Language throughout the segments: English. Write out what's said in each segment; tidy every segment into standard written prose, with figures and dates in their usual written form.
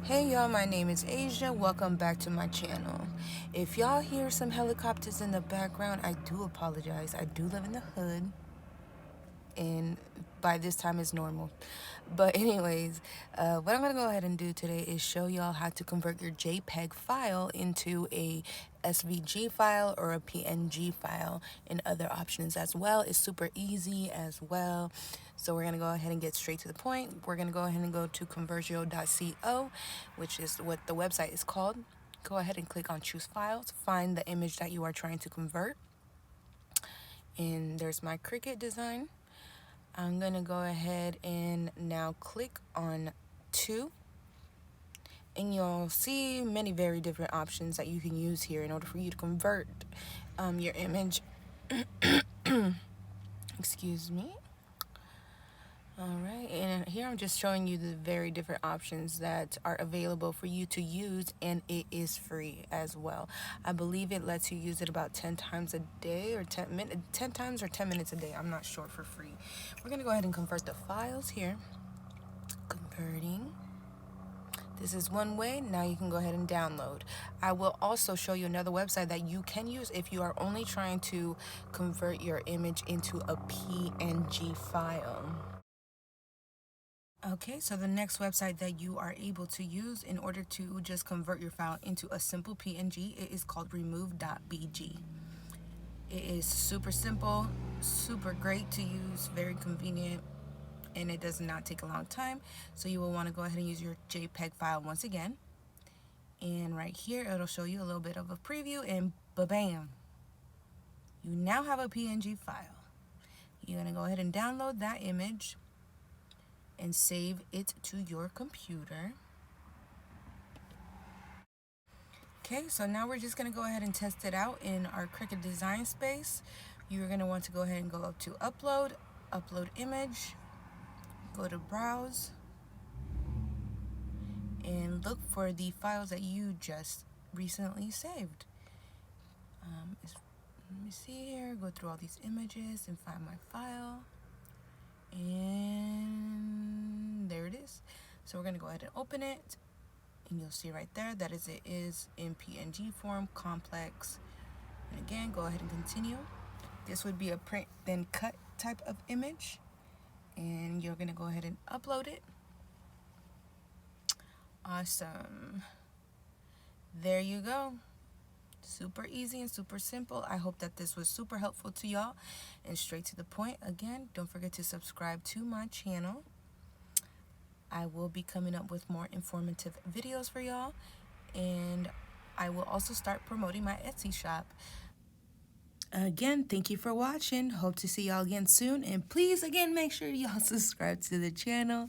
Hey y'all, my name is Asia. Welcome back to my channel. If y'all hear some helicopters in the background, I do apologize. I do live in the hood, and by this time it's normal. But anyways, what I'm gonna go ahead and do today is show y'all how to convert your JPEG file into a SVG file or a PNG file, and other options as well. It's super easy as well. So we're gonna go ahead and get straight to the point. We're gonna go ahead and go to convergio.co, which is what the website is called. Go ahead and click on choose files, find the image that you are trying to convert, and there's my cricket design. I'm gonna go ahead and now click on 2, and you'll see many very different options that you can use here in order for you to convert your image. Excuse me. Alright, and here I'm just showing you the very different options that are available for you to use, and it is free as well. I believe it lets you use it about 10 times a day, or 10 times or 10 minutes a day. I'm not sure, for free. We're going to go ahead and convert the files here. Converting. This is one way. Now you can go ahead and download. I will also show you another website that you can use if you are only trying to convert your image into a PNG file. Okay, so the next website that you are able to use in order to just convert your file into a simple PNG, it is called remove.bg. It is super simple, super great to use, very convenient, and it does not take a long time. So you will want to go ahead and use your JPEG file once again. And right here, it'll show you a little bit of a preview, and ba-bam! You now have a PNG file. You're going to go ahead and download that image and save it to your computer. Okay, so now we're just going to go ahead and test it out in our Cricut design space. You're going to want to go ahead and go up to upload image, go to browse, and look for the files that you just recently saved. Let me see here, go through all these images and find my file, and there it is. So we're going to go ahead and open it, and you'll see right there that it is in PNG form, complex. And again, go ahead and continue. This would be a print then cut type of image, and you're going to go ahead and upload it. Awesome. There you go. Super easy and super simple. I hope that this was super helpful to y'all and straight to the point. Again, don't forget to subscribe to my channel. I will be coming up with more informative videos for y'all, and I will also start promoting my Etsy shop. Again, thank you for watching. Hope to see y'all again soon, and please again make sure y'all subscribe to the channel.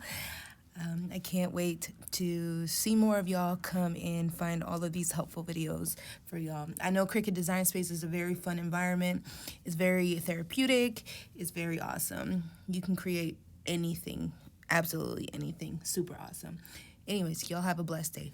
I can't wait to see more of y'all come and find all of these helpful videos for y'all. I know Cricut Design Space is a very fun environment. It's very therapeutic. It's very awesome. You can create anything, absolutely anything. Super awesome. Anyways, y'all have a blessed day.